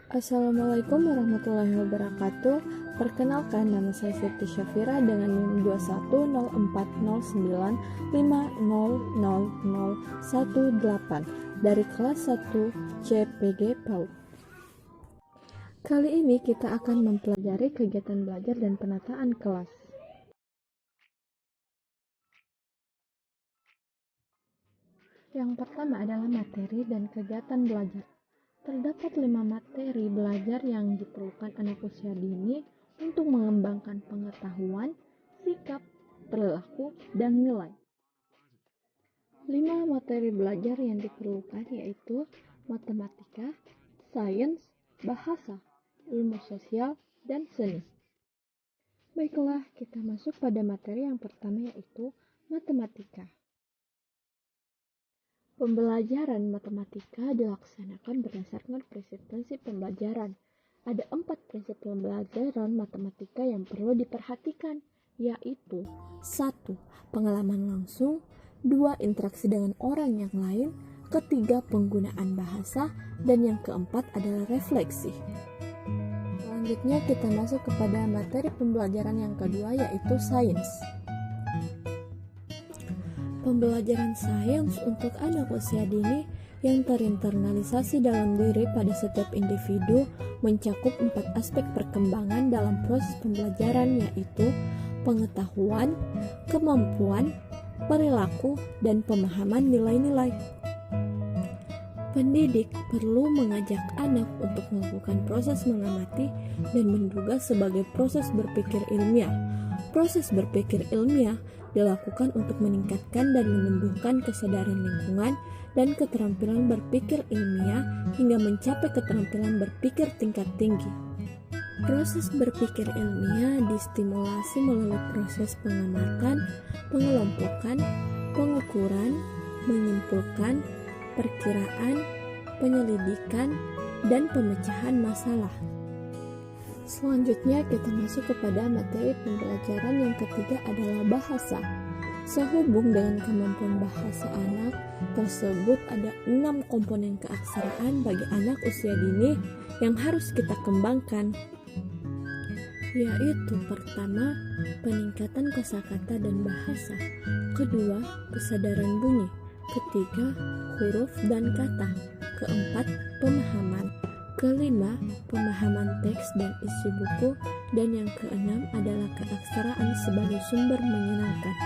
Assalamualaikum warahmatullahi wabarakatuh. Perkenalkan, nama saya Siti Syafira dengan NIM 210409500018 dari kelas 1 CPG PAUD. Kali ini kita akan mempelajari kegiatan belajar dan penataan kelas. Yang pertama adalah materi dan kegiatan belajar. Terdapat 5 materi belajar yang diperlukan anak usia dini untuk mengembangkan pengetahuan, sikap, perilaku, dan nilai. 5 materi belajar yang diperlukan yaitu matematika, sains, bahasa, ilmu sosial, dan seni. Baiklah, kita masuk pada materi yang pertama yaitu matematika. Pembelajaran matematika dilaksanakan berdasarkan prinsip-prinsip pembelajaran. Ada 4 prinsip pembelajaran matematika yang perlu diperhatikan, yaitu 1. Pengalaman langsung, 2. Interaksi dengan orang yang lain, ketiga penggunaan bahasa, dan yang keempat adalah refleksi. Selanjutnya kita masuk kepada materi pembelajaran yang kedua yaitu sains. Pembelajaran sains untuk anak usia dini yang terinternalisasi dalam diri pada setiap individu mencakup 4 aspek perkembangan dalam proses pembelajaran yaitu pengetahuan, kemampuan, perilaku, dan pemahaman nilai-nilai. Pendidik perlu mengajak anak untuk melakukan proses mengamati dan menduga sebagai proses berpikir ilmiah. Proses berpikir ilmiah dilakukan untuk meningkatkan dan menumbuhkan kesadaran lingkungan dan keterampilan berpikir ilmiah hingga mencapai keterampilan berpikir tingkat tinggi. Proses berpikir ilmiah distimulasi melalui proses pengamatan, pengelompokan, pengukuran, menyimpulkan, perkiraan, penyelidikan, dan pemecahan masalah. Selanjutnya kita masuk kepada materi pembelajaran yang ketiga adalah bahasa. Sehubung dengan kemampuan bahasa anak tersebut ada 6 komponen keaksaraan bagi anak usia dini yang harus kita kembangkan, yaitu pertama, peningkatan kosakata dan bahasa, kedua, kesadaran bunyi, ketiga, huruf dan kata, keempat, pemahaman, kelima, pemahaman teks dan isi buku, dan yang keenam adalah keaksaraan sebagai sumber menyenangkan.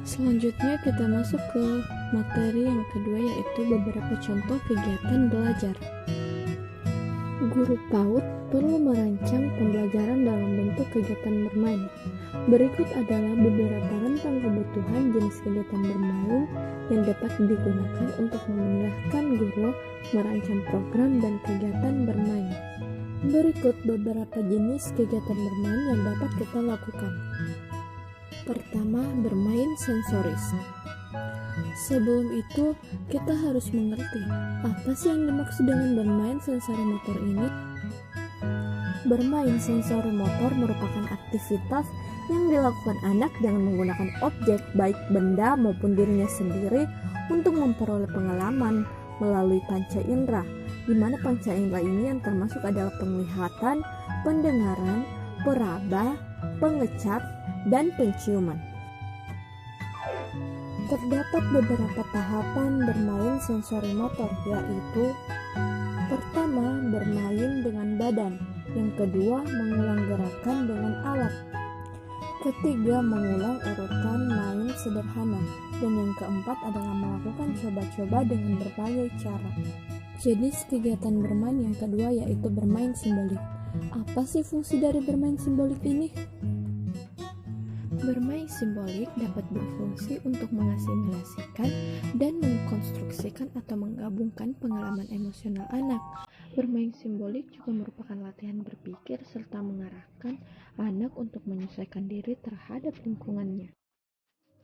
Selanjutnya kita masuk ke materi yang kedua yaitu beberapa contoh kegiatan belajar. Guru PAUD perlu merancang pembelajaran dalam bentuk kegiatan bermain. Berikut adalah beberapa rentang kebutuhan jenis kegiatan bermain yang dapat digunakan untuk memudahkan guru merancang program dan kegiatan bermain. Berikut beberapa jenis kegiatan bermain yang dapat kita lakukan. Pertama, bermain sensoris. Sebelum itu, kita harus mengerti apa sih yang dimaksud dengan bermain sensori motor ini. Bermain sensori motor merupakan aktivitas yang dilakukan anak dengan menggunakan objek baik benda maupun dirinya sendiri untuk memperoleh pengalaman melalui panca indera, di mana panca indera ini yang termasuk adalah penglihatan, pendengaran, peraba, pengecap, dan penciuman. Terdapat beberapa tahapan bermain sensori motor, yaitu pertama, bermain dengan badan, yang kedua, mengulang gerakan dengan alat, ketiga, mengulang urutan main sederhana, dan yang keempat adalah melakukan coba-coba dengan berbagai cara. Jenis kegiatan bermain yang kedua yaitu bermain simbolik. Apa sih fungsi dari bermain simbolik ini? Bermain simbolik dapat berfungsi untuk mengasimilasikan dan mengkonstruksikan atau menggabungkan pengalaman emosional anak. Bermain simbolik juga merupakan latihan berpikir serta mengarahkan anak untuk menyesuaikan diri terhadap lingkungannya.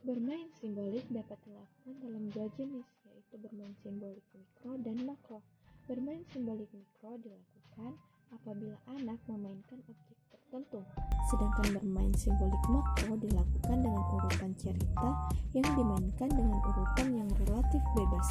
Bermain simbolik dapat dilakukan dalam 2 jenis, yaitu bermain simbolik mikro dan makro. Bermain simbolik mikro dilakukan apabila anak memainkan objek tertentu, sedangkan bermain simbolik makro dilakukan dengan urutan cerita yang dimainkan dengan urutan yang relatif bebas.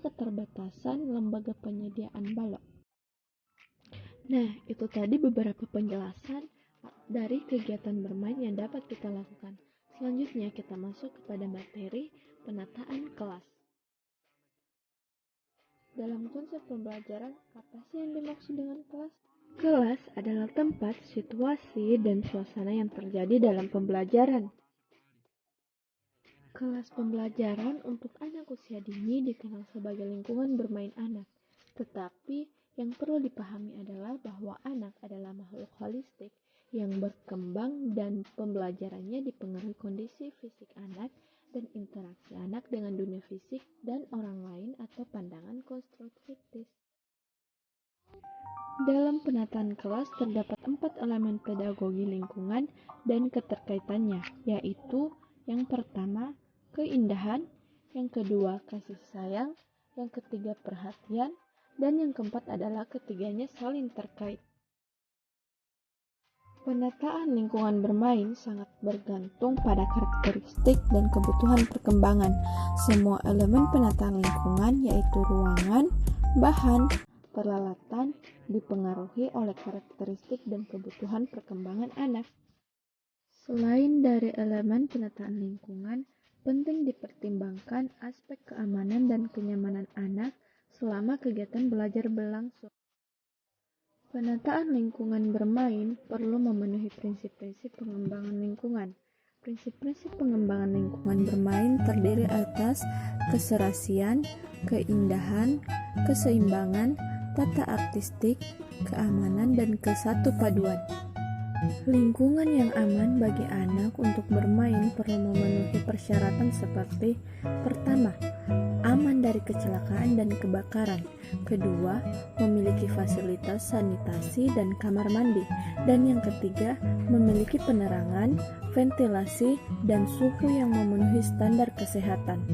keterbatasan lembaga penyediaan balok. Nah, itu tadi beberapa penjelasan dari kegiatan bermain yang dapat kita lakukan. Selanjutnya kita masuk kepada materi penataan kelas. Dalam konsep pembelajaran, apa sih yang dimaksud dengan kelas? Kelas adalah tempat, situasi, dan suasana yang terjadi dalam pembelajaran. Kelas pembelajaran untuk anak usia dini dikenal sebagai lingkungan bermain anak. Tetapi yang perlu dipahami adalah bahwa anak adalah makhluk holistik yang berkembang dan pembelajarannya dipengaruhi kondisi fisik anak dan interaksi anak dengan dunia fisik dan orang lain atau pandangan konstruktivis. Dalam penataan kelas terdapat 4 elemen pedagogi lingkungan dan keterkaitannya, yaitu yang pertama, keindahan, yang kedua, kasih sayang, yang ketiga, perhatian, dan yang keempat adalah ketiganya saling terkait. Penataan lingkungan bermain sangat bergantung pada karakteristik dan kebutuhan perkembangan. Semua elemen penataan lingkungan, yaitu ruangan, bahan, peralatan, dipengaruhi oleh karakteristik dan kebutuhan perkembangan anak. Selain dari elemen penataan lingkungan, penting dipertimbangkan aspek keamanan dan kenyamanan anak selama kegiatan belajar berlangsung. Penataan lingkungan bermain perlu memenuhi prinsip-prinsip pengembangan lingkungan. Prinsip-prinsip pengembangan lingkungan bermain terdiri atas keserasian, keindahan, keseimbangan, tata artistik, keamanan, dan kesatu paduan. Lingkungan yang aman bagi anak untuk bermain perlu memenuhi persyaratan seperti: pertama, aman dari kecelakaan dan kebakaran. Kedua, memiliki fasilitas sanitasi dan kamar mandi. Dan yang ketiga, memiliki penerangan, ventilasi, dan suhu yang memenuhi standar kesehatan.